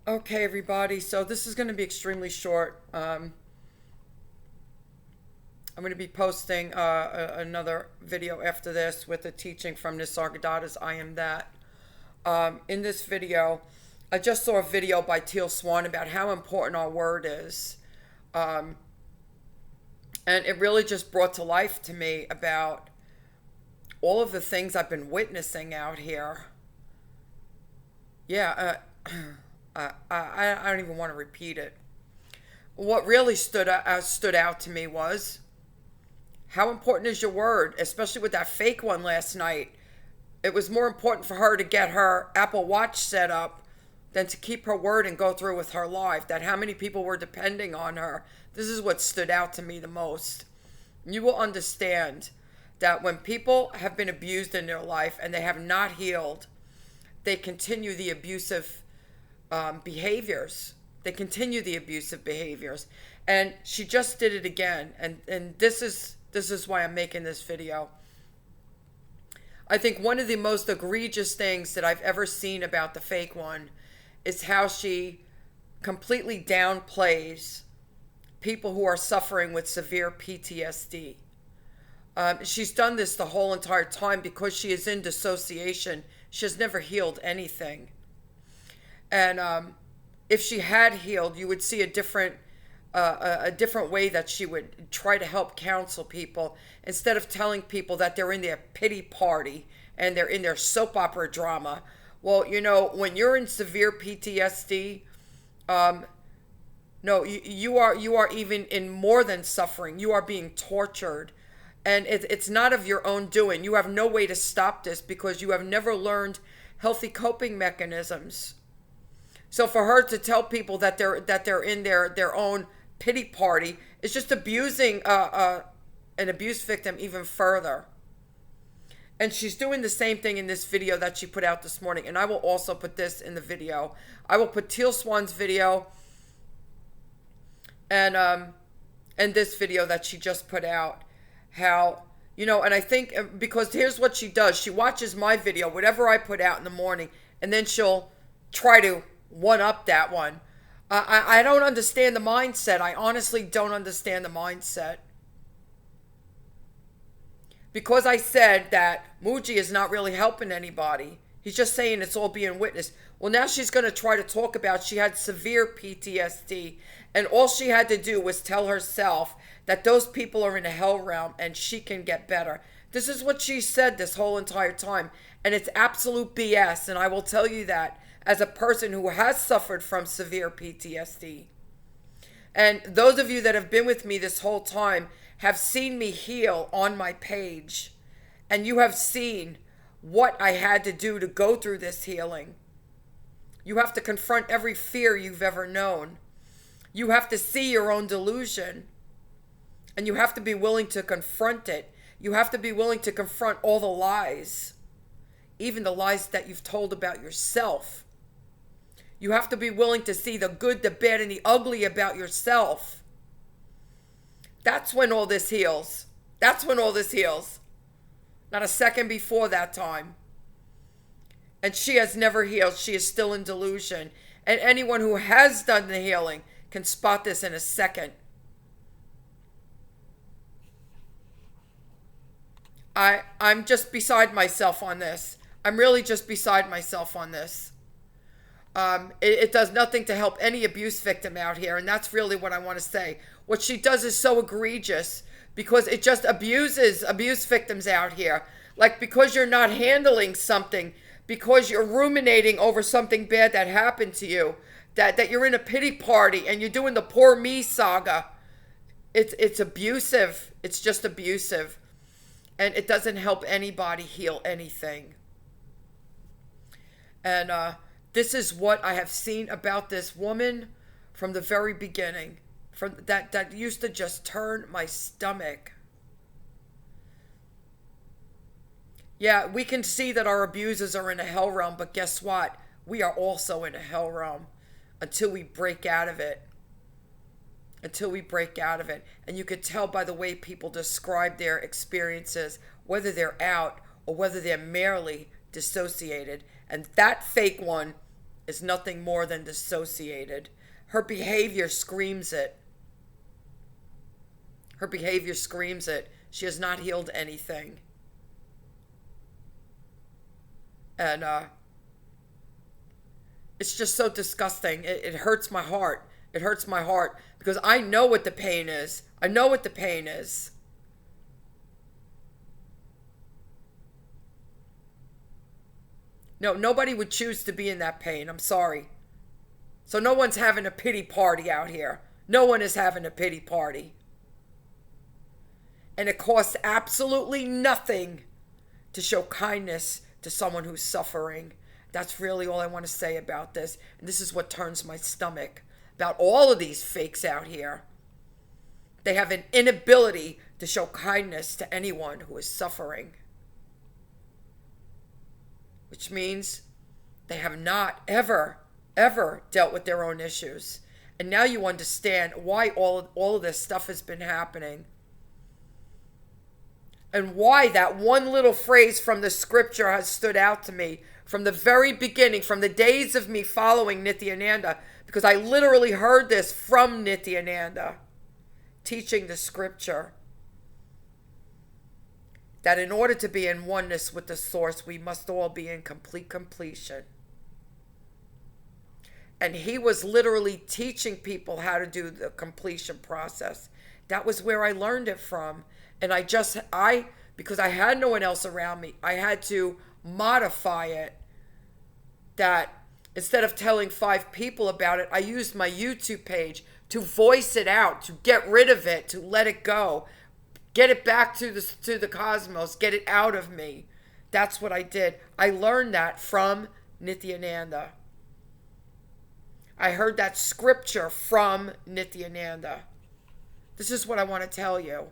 Okay, everybody. So this is going to be extremely short. I'm going to be posting another video after this with a teaching from Nisargadatta's I Am That. In this video, I just saw a video by Teal Swan about how important our word is. Um, and it really just brought to life to me about all of the things I've been witnessing out here. Yeah, I don't even want to repeat it. What really stood out to me was how important is your word, especially with that fake one last night. It was more important for her to get her Apple Watch set up than to keep her word and go through with her life. That how many people were depending on her. This is what stood out to me the most. You will understand that when people have been abused in their life and they have not healed, they continue the abusive behaviors. They continue the abusive behaviors. And she just did it again. And this is why I'm making this video. I think one of the most egregious things that I've ever seen about the fake one is how she completely downplays people who are suffering with severe PTSD. She's done this the whole entire time because she is in dissociation. She has never healed anything. And if she had healed, you would see a different way that she would try to help counsel people instead of telling people that they're in their pity party and they're in their soap opera drama. Well, when you're in severe PTSD, no, you are even in more than suffering. You are being tortured. And it's not of your own doing. You have no way to stop this because you have never learned healthy coping mechanisms. So for her to tell people that they're in their own pity party is just abusing an abuse victim even further. And she's doing the same thing in this video that she put out this morning. And I will also put this in the video. I will put Teal Swan's video and this video that she just put out. How, and I think because here's what she does. She watches my video, whatever I put out in the morning, and then she'll try to one up that one. I don't understand the mindset. I honestly don't understand the mindset. Because I said that Muji is not really helping anybody. He's just saying it's all being witnessed. Well, now she's going to try to talk about she had severe PTSD. And all she had to do was tell herself that those people are in a hell realm and she can get better. This is what she said this whole entire time. And it's absolute BS. And I will tell you that as a person who has suffered from severe PTSD. And those of you that have been with me this whole time have seen me heal on my page. And you have seen what I had to do to go through this healing. You have to confront every fear you've ever known. You have to see your own delusion. And you have to be willing to confront it. You have to be willing to confront all the lies. Even the lies that you've told about yourself. You have to be willing to see the good, the bad, and the ugly about yourself. That's when all this heals. That's when all this heals. Not a second before that time. And she has never healed. She is still in delusion. And anyone who has done the healing can spot this in a second. I'm just beside myself on this. I'm really just beside myself on this. It does nothing to help any abuse victim out here. And that's really what I want to say. What she does is so egregious because it just abuses abuse victims out here. Like because you're not handling something, because you're ruminating over something bad that happened to you, that you're in a pity party and you're doing the poor me saga. It's abusive. It's just abusive. And it doesn't help anybody heal anything. And this is what I have seen about this woman from the very beginning. From that used to just turn my stomach. Yeah, we can see that our abusers are in a hell realm, but guess what? We are also in a hell realm until we break out of it. Until we break out of it. And you could tell by the way people describe their experiences, whether they're out or whether they're merely dissociated. And that fake one is nothing more than dissociated. Her behavior screams it. Her behavior screams it. She has not healed anything. And it's just so disgusting. It hurts my heart. It hurts my heart because I know what the pain is. I know what the pain is. No, nobody would choose to be in that pain. I'm sorry. So no one's having a pity party out here. No one is having a pity party. And it costs absolutely nothing to show kindness to someone who's suffering. That's really all I want to say about this. And this is what turns my stomach about all of these fakes out here. They have an inability to show kindness to anyone who is suffering. Which means they have not ever dealt with their own issues. And now you understand why all of this stuff has been happening. And why that one little phrase from the scripture has stood out to me from the very beginning, from the days of me following Nityananda, because I literally heard this from Nityananda, teaching the scripture, that in order to be in oneness with the source, we must all be in complete completion. And he was literally teaching people how to do the completion process. That was where I learned it from. And because I had no one else around me, I had to modify it. That instead of telling 5 people about it, I used my YouTube page to voice it out, to get rid of it, to let it go, get it back to the cosmos, get it out of me. That's what I did. I learned that from Nityananda. I heard that scripture from Nityananda. This is what I want to tell you.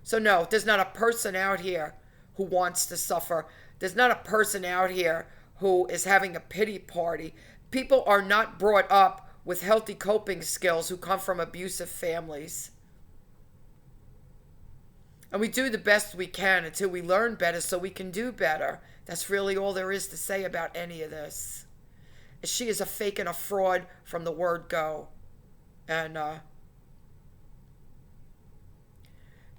So no, there's not a person out here who wants to suffer. There's not a person out here who is having a pity party. People are not brought up with healthy coping skills who come from abusive families. And we do the best we can until we learn better so we can do better. That's really all there is to say about any of this. She is a fake and a fraud from the word go. And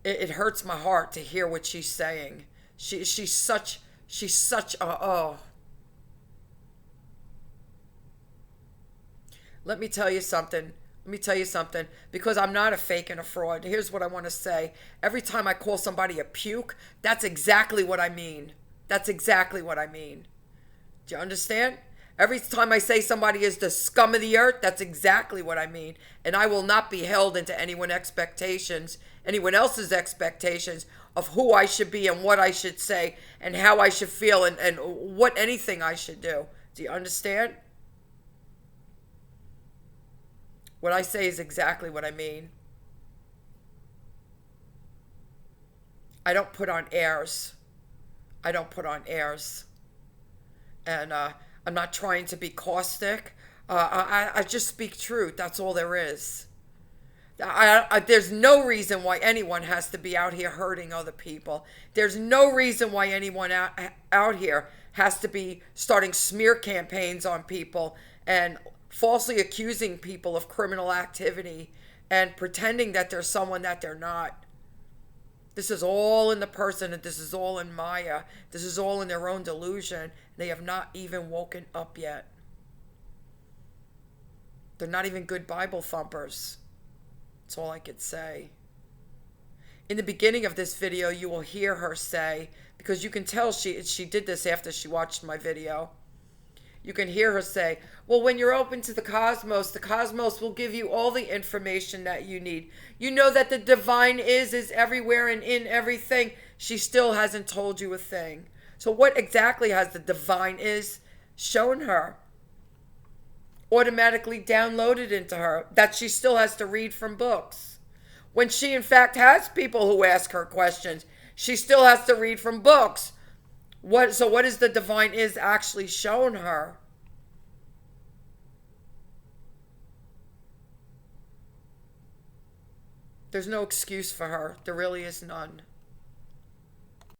it hurts my heart to hear what she's saying. She's such a. Let me tell you something. Because I'm not a fake and a fraud. Here's what I want to say. Every time I call somebody a puke, that's exactly what I mean. That's exactly what I mean. Do you understand? Every time I say somebody is the scum of the earth, that's exactly what I mean. And I will not be held into anyone else's expectations of who I should be and what I should say and how I should feel and what anything I should do. Do you understand? What I say is exactly what I mean. I don't put on airs. And I'm not trying to be caustic. I just speak truth. That's all there is. There's no reason why anyone has to be out here hurting other people. There's no reason why anyone out here has to be starting smear campaigns on people and falsely accusing people of criminal activity and pretending that they're someone that they're not. This is all in the person, and this is all in Maya. This is all in their own delusion. They have not even woken up yet. They're not even good Bible thumpers. That's all I could say. In the beginning of this video, you will hear her say, because you can tell she did this after she watched my video. You can hear her say, well, when you're open to the cosmos will give you all the information that you need. You know that the divine is everywhere and in everything. She still hasn't told you a thing. So what exactly has the divine is shown her? Automatically downloaded into her that she still has to read from books. When she in fact has people who ask her questions, she still has to read from books. What is the divine is actually shown her? There's no excuse for her. There really is none.